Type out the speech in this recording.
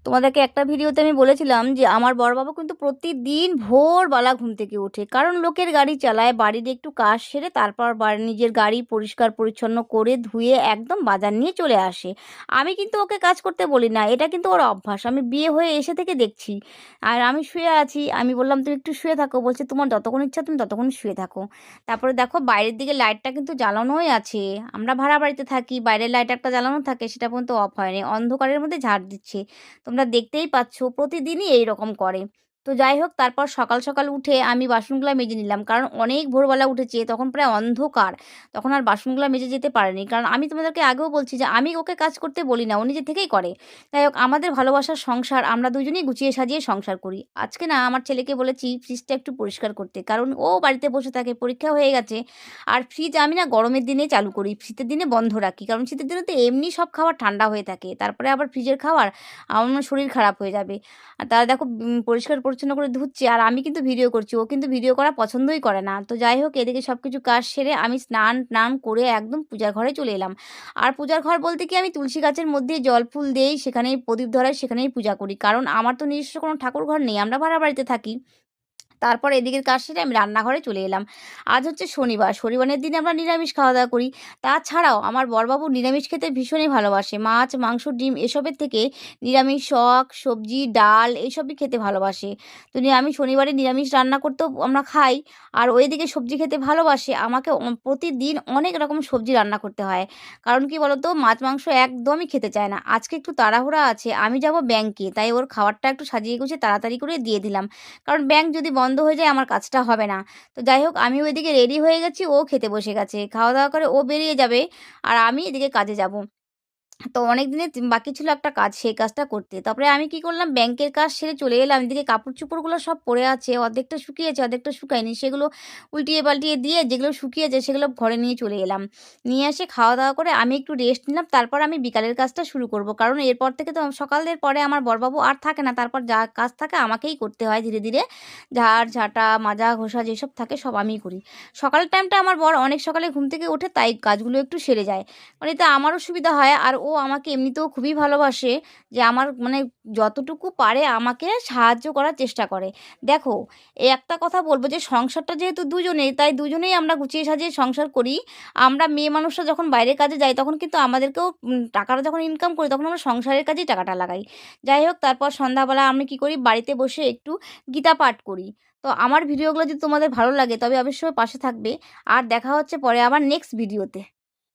তোমাদেরকে একটা ভিডিওতে আমি বলেছিলাম যে আমার বড়বাবু কিন্তু প্রতিদিন ভোরবেলা ঘুম থেকে ওঠে, কারণ লোকের গাড়ি চালায়, বাড়ির একটু কাজ সেরে তারপর নিজের গাড়ি পরিষ্কার পরিচ্ছন্ন করে ধুয়ে একদম বাজার নিয়ে চলে আসে। আমি কিন্তু ওকে কাজ করতে বলি না, এটা কিন্তু ওর অভ্যাস, আমি বিয়ে হয়ে এসে থেকে দেখছি। আর আমি শুয়ে আছি, আমি বললাম তুমি একটু শুয়ে থাকো, বলছে তোমার যতক্ষণ ইচ্ছা তুমি ততক্ষণ শুয়ে থাকো। তারপরে দেখো বাইরের দিকে লাইটটা কিন্তু জ্বালানোই আছে, আমরা ভাড়া বাড়িতে থাকি, বাইরের লাইট একটা জ্বালানো থাকে, সেটা পর্যন্ত অফ হয়নি, অন্ধকারের মধ্যে ঝাড় দিচ্ছে। তোমরা দেখতেই পাচ্ছ প্রতিদিনই এই রকম করে। তো যাই হোক, তারপর সকাল সকাল উঠে আমি বাসনগুলো মেজে নিলাম, কারণ অনেক ভোরবেলা উঠেছে, তখন প্রায় অন্ধকার, তখন আর বাসনগুলো মেজে যেতে পারেনি, কারণ আমি তোমাদেরকে আগেও বলছি যে আমি ওকে কাজ করতে বলি না, ও নিজে থেকেই করে। যাই হোক, আমাদের ভালোবাসার সংসার, আমরা দুজনেই গুছিয়ে সাজিয়ে সংসার করি। আজকে না আমার ছেলেকে বলেছি ফ্রিজটা একটু পরিষ্কার করতে, কারণ ও বাড়িতে বসে থাকে, পরীক্ষা হয়ে গেছে। আর ফ্রিজ আমি না গরমের দিনে চালু করি, শীতের দিনে বন্ধ রাখি, কারণ শীতের দিনে তো এমনি সব খাবার ঠান্ডা হয়ে থাকে, তারপরে আবার ফ্রিজের খাবার আমার শরীর খারাপ হয়ে যাবে। আর তারা দেখো পরিষ্কার পরিচ্ছন্ন করে ধুচ্ছে, আর আমি কিন্তু ভিডিও করছি, ও কিন্তু ভিডিও করা পছন্দই করে না। তো যাই হোক, এদিকে সব কিছু কাজ সেরে আমি স্নান টান করে একদম পূজার ঘরে চলে এলাম। আর পূজার ঘর বলতে কি, আমি তুলসী গাছের মধ্যে জল ফুল দেই, সেখানেই প্রদীপ ধরাই, সেখানেই পূজা করি, কারণ আমার তো নিজস্ব কোনো ঠাকুর ঘর নেই, আমরা ভাড়া বাড়িতে থাকি। তারপর এদিকের কাজ সেরে আমি রান্নাঘরে চলে এলাম। আজ হচ্ছে শনিবার, শনিবারের দিনে আমরা নিরামিষ খাওয়া দাওয়া করি। তাছাড়াও আমার বড়বাবু নিরামিষ খেতে ভীষণই ভালোবাসে, মাছ মাংস ডিম এসবের থেকে নিরামিষ শাক সবজি ডাল এইসবই খেতে ভালোবাসে। তো আমি শনিবারে নিরামিষ রান্না করতেও আমরা খাই, আর ওইদিকে সবজি খেতে ভালোবাসে, আমাকে প্রতিদিন অনেক রকম সবজি রান্না করতে হয়। কারণ কি বলতো, মাছ মাংস একদমই খেতে চায় না। আজকে একটু তাড়াহুড়া আছে, আমি যাব ব্যাংকে, তাই ওর খাবারটা একটু সাজিয়ে গুছিয়ে তাড়াতাড়ি করে দিয়ে দিলাম, কারণ ব্যাংক যদি বন্ধ হয়ে যায় আমার কাজটা হবে না। তো যাই হোক, আমি ওইদিকে রেডি হয়ে গেছি, ও খেতে বসে গেছে, খাওয়া দাওয়া করে ও বেরিয়ে যাবে, আর আমি এদিকে কাজে যাব। তো অনেক দিনের বাকি ছিল একটা কাজ, সেই কাজটা করতে। তারপরে আমি কি করলাম, ব্যাংকের কাজ সেরে চলে এলাম। এদিকে কাপড়-চোপড়গুলো সব পড়ে আছে, অর্ধেকটা শুকিয়েছে, অর্ধেকটা শুকায়নি। সেগুলো উল্টিয়ে পাল্টিয়ে দিয়ে যেগুলো শুকিয়েছে সেগুলো ঘরে নিয়ে চলে এলাম। নিয়ে এসে খাওয়া-দাওয়া করে আমি একটু রেস্ট নিলাম। তারপর আমি বিকালের কাজটা শুরু করব। কারণ এরপর থেকে তো সকালের পরে আমার বড়বাবু আর থাকে না। তারপর যা কাজ থাকে আমাকেই করতে হয় ধীরে, ধীরে। ঝাড়, ঝাঁটা, মাজা, ঘষা যেসব থাকে সব আমিই করি। সকালের টাইমটা আমার বর অনেক সকালে ঘুম থেকে ওঠে, তাই কাজগুলো একটু সেরে যায়। মানে এতে আমারও সুবিধা হয়, আর ও আমাকে এমনিতেও খুবই ভালোবাসে, যে আমার মানে যতটুকু পারে আমাকে সাহায্য করার চেষ্টা করে। দেখো, এই একটা কথা বলবো যে সংসারটা যেহেতু দুজনেই, তাই দুজনেই আমরা গুছিয়ে সাজিয়ে সংসার করি। আমরা মেয়ে মানুষরা যখন বাইরে কাজে যাই তখন কিন্তু আমাদেরকেও টাকাটা যখন ইনকাম করি তখন আমরা সংসারের কাজেই টাকাটা লাগাই। যাই হোক, তারপর সন্ধ্যাবেলা আমি কি করি, বাড়িতে বসে একটু গীতা পাঠ করি। তো আমার ভিডিওগুলো যদি তোমাদের ভালো লাগে তবে অবশ্যই পাশে থাকবে, আর দেখা হচ্ছে পরে আবার নেক্সট ভিডিওতে।